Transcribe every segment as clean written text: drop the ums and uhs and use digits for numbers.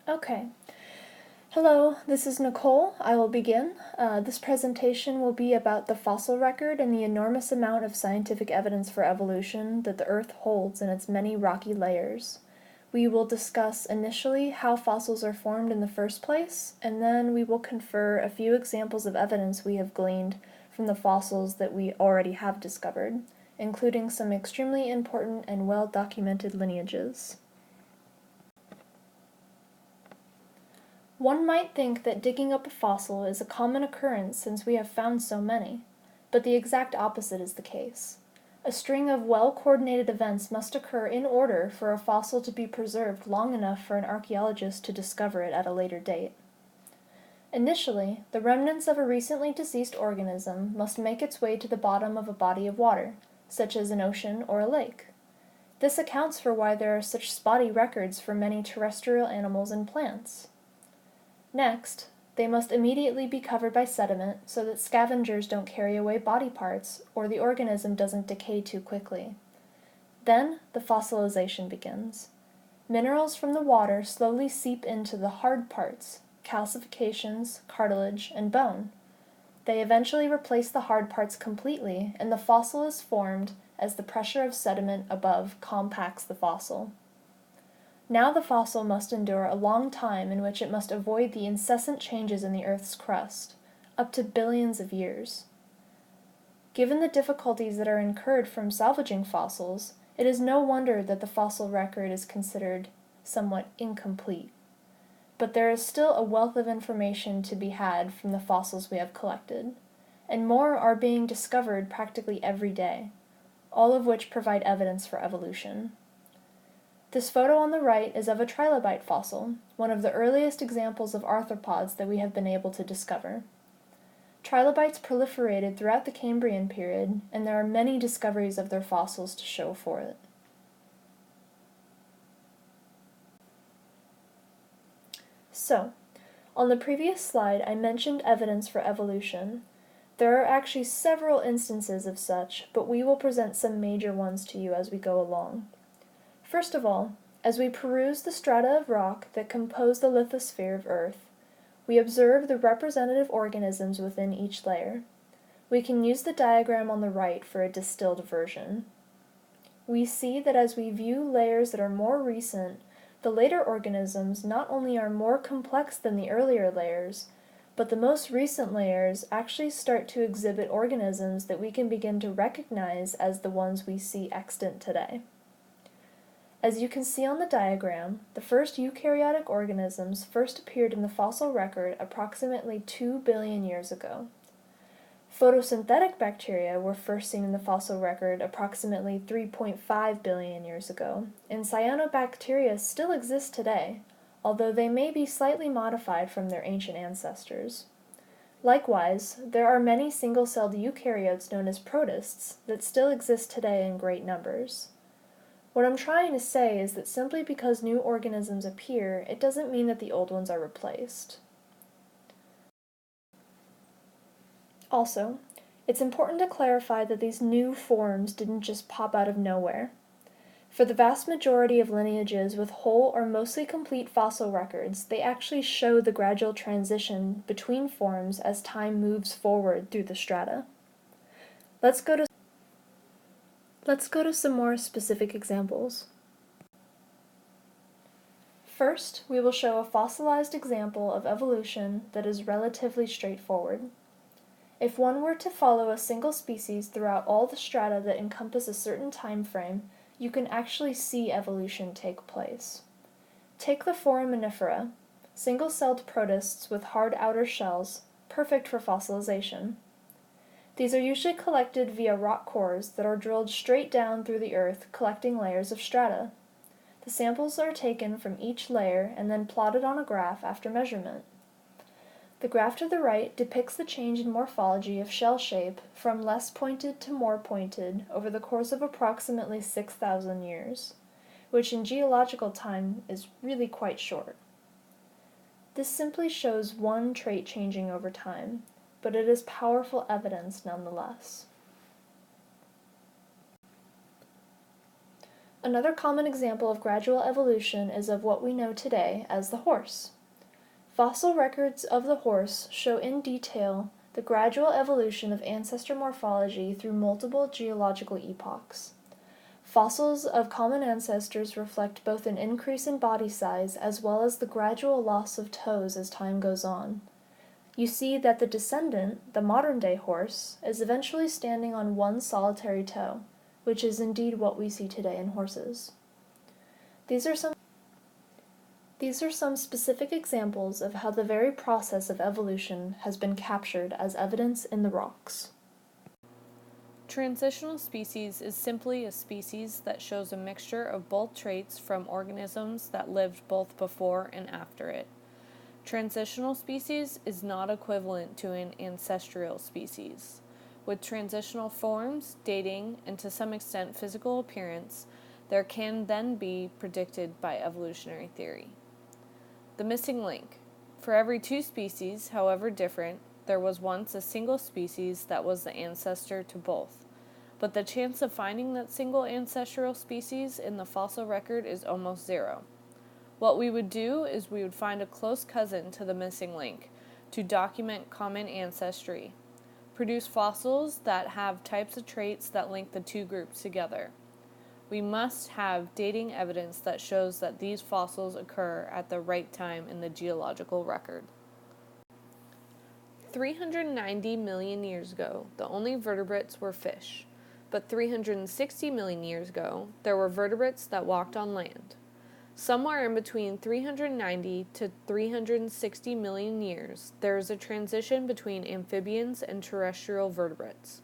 Okay. Hello, this is Nicole. I will begin. This presentation will be about the fossil record and the enormous amount of scientific evidence for evolution that the Earth holds in its many rocky layers. We will discuss initially how fossils are formed in the first place, and then we will confer a few examples of evidence we have gleaned from the fossils that we already have discovered, including some extremely important and well-documented lineages. One might think that digging up a fossil is a common occurrence since we have found so many, but the exact opposite is the case. A string of well-coordinated events must occur in order for a fossil to be preserved long enough for an archaeologist to discover it at a later date. Initially, the remnants of a recently deceased organism must make its way to the bottom of a body of water, such as an ocean or a lake. This accounts for why there are such spotty records for many terrestrial animals and plants. Next, they must immediately be covered by sediment so that scavengers don't carry away body parts or the organism doesn't decay too quickly. Then, the fossilization begins. Minerals from the water slowly seep into the hard parts, calcifications, cartilage, and bone. They eventually replace the hard parts completely, and the fossil is formed as the pressure of sediment above compacts the fossil. Now the fossil must endure a long time in which it must avoid the incessant changes in the Earth's crust, up to billions of years. Given the difficulties that are incurred from salvaging fossils, it is no wonder that the fossil record is considered somewhat incomplete. But there is still a wealth of information to be had from the fossils we have collected, and more are being discovered practically every day, all of which provide evidence for evolution. This photo on the right is of a trilobite fossil, one of the earliest examples of arthropods that we have been able to discover. Trilobites proliferated throughout the Cambrian period, and there are many discoveries of their fossils to show for it. So, on the previous slide I mentioned evidence for evolution. There are actually several instances of such, but we will present some major ones to you as we go along. First of all, as we peruse the strata of rock that compose the lithosphere of Earth, we observe the representative organisms within each layer. We can use the diagram on the right for a distilled version. We see that as we view layers that are more recent, the later organisms not only are more complex than the earlier layers, but the most recent layers actually start to exhibit organisms that we can begin to recognize as the ones we see extant today. As you can see on the diagram, the first eukaryotic organisms first appeared in the fossil record approximately 2 billion years ago. Photosynthetic bacteria were first seen in the fossil record approximately 3.5 billion years ago, and cyanobacteria still exist today, although they may be slightly modified from their ancient ancestors. Likewise, there are many single-celled eukaryotes known as protists that still exist today in great numbers. What I'm trying to say is that simply because new organisms appear, it doesn't mean that the old ones are replaced. Also, it's important to clarify that these new forms didn't just pop out of nowhere. For the vast majority of lineages with whole or mostly complete fossil records, they actually show the gradual transition between forms as time moves forward through the strata. Let's go to some more specific examples. First, we will show a fossilized example of evolution that is relatively straightforward. If one were to follow a single species throughout all the strata that encompass a certain time frame, you can actually see evolution take place. Take the foraminifera, single-celled protists with hard outer shells, perfect for fossilization. These are usually collected via rock cores that are drilled straight down through the earth, collecting layers of strata. The samples are taken from each layer and then plotted on a graph after measurement. The graph to the right depicts the change in morphology of shell shape from less pointed to more pointed over the course of approximately 6,000 years, which in geological time is really quite short. This simply shows one trait changing over time, but it is powerful evidence nonetheless. Another common example of gradual evolution is of what we know today as the horse. Fossil records of the horse show in detail the gradual evolution of ancestor morphology through multiple geological epochs. Fossils of common ancestors reflect both an increase in body size as well as the gradual loss of toes as time goes on. You see that the descendant, the modern-day horse, is eventually standing on one solitary toe, which is indeed what we see today in horses. These are some specific examples of how the very process of evolution has been captured as evidence in the rocks. Transitional species is simply a species that shows a mixture of both traits from organisms that lived both before and after it. Transitional species is not equivalent to an ancestral species. With transitional forms, dating, and to some extent physical appearance, there can then be predicted by evolutionary theory. The missing link. For every two species, however different, there was once a single species that was the ancestor to both. But the chance of finding that single ancestral species in the fossil record is almost zero. What we would do is we would find a close cousin to the missing link to document common ancestry, produce fossils that have types of traits that link the two groups together. We must have dating evidence that shows that these fossils occur at the right time in the geological record. 390 million years ago, the only vertebrates were fish, but 360 million years ago, there were vertebrates that walked on land. Somewhere in between 390 to 360 million years, there is a transition between amphibians and terrestrial vertebrates.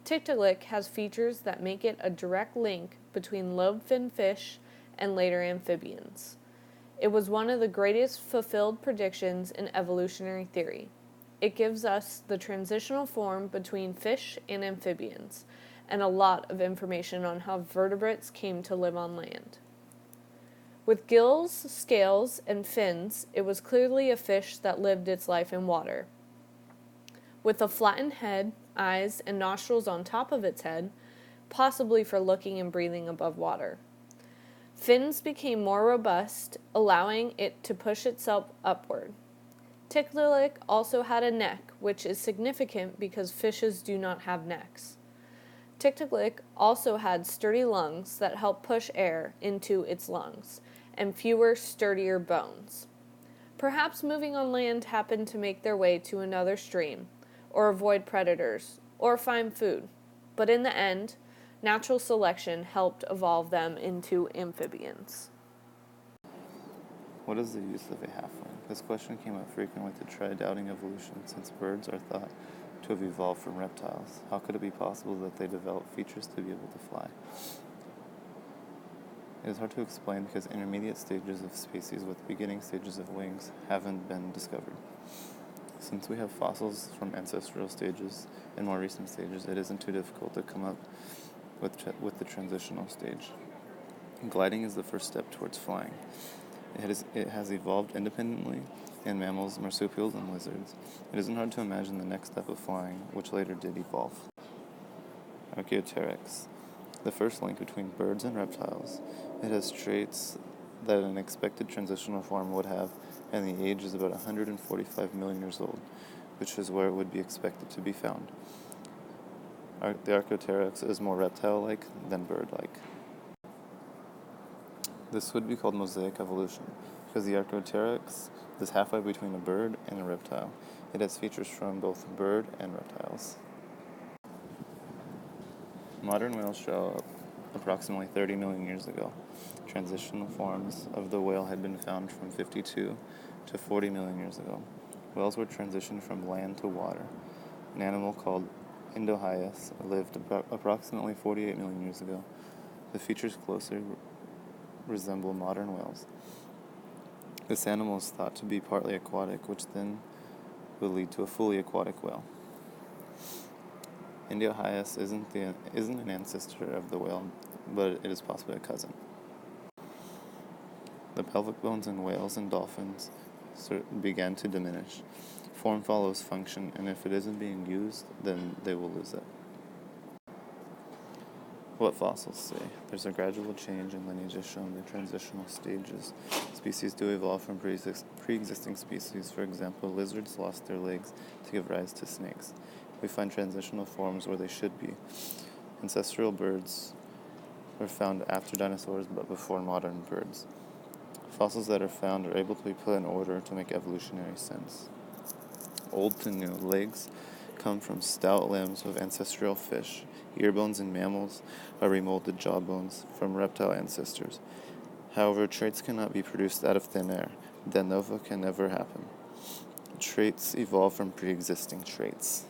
Tiktaalik has features that make it a direct link between lobe-finned fish and later amphibians. It was one of the greatest fulfilled predictions in evolutionary theory. It gives us the transitional form between fish and amphibians, and a lot of information on how vertebrates came to live on land. With gills, scales, and fins, it was clearly a fish that lived its life in water. With a flattened head, eyes, and nostrils on top of its head, possibly for looking and breathing above water. Fins became more robust, allowing it to push itself upward. Tiktaalik also had a neck, which is significant because fishes do not have necks. Tiktaalik also had sturdy lungs that help push air into its lungs, and fewer, sturdier bones. Perhaps moving on land happened to make their way to another stream, or avoid predators, or find food. But in the end, natural selection helped evolve them into amphibians. What is the use of a halfling? This question came up frequently to try doubting evolution, since birds are thought to have evolved from reptiles. How could it be possible that they developed features to be able to fly? It is hard to explain because intermediate stages of species with beginning stages of wings haven't been discovered. Since we have fossils from ancestral stages and more recent stages, it isn't too difficult to come up with the transitional stage. Gliding is the first step towards flying. It has evolved independently in mammals, marsupials, and lizards. It isn't hard to imagine the next step of flying, which later did evolve. Archaeopteryx, the first link between birds and reptiles. It has traits that an expected transitional form would have, and the age is about 145 million years old, which is where it would be expected to be found. The Archaeopteryx is more reptile-like than bird-like. This would be called mosaic evolution, because the Archaeopteryx is halfway between a bird and a reptile. It has features from both bird and reptiles. Modern whales show up approximately 30 million years ago. Transitional forms of the whale had been found from 52 to 40 million years ago. Whales were transitioned from land to water. An animal called Indohyus lived approximately 48 million years ago. The features closely resemble modern whales. This animal is thought to be partly aquatic, which then will lead to a fully aquatic whale. Indohyus isn't an ancestor of the whale, but it is possibly a cousin. The pelvic bones in whales and dolphins began to diminish. Form follows function, and if it isn't being used, then they will lose it. What fossils say? There's a gradual change in lineages shown in transitional stages. Species do evolve from pre-existing species. For example, lizards lost their legs to give rise to snakes. We find transitional forms where they should be. Ancestral birds were found after dinosaurs but before modern birds. Fossils that are found are able to be put in order to make evolutionary sense. Old to new. Legs come from stout limbs of ancestral fish. Ear bones in mammals are remolded jaw bones from reptile ancestors. However, traits cannot be produced out of thin air. De novo can never happen. Traits evolve from pre-existing traits.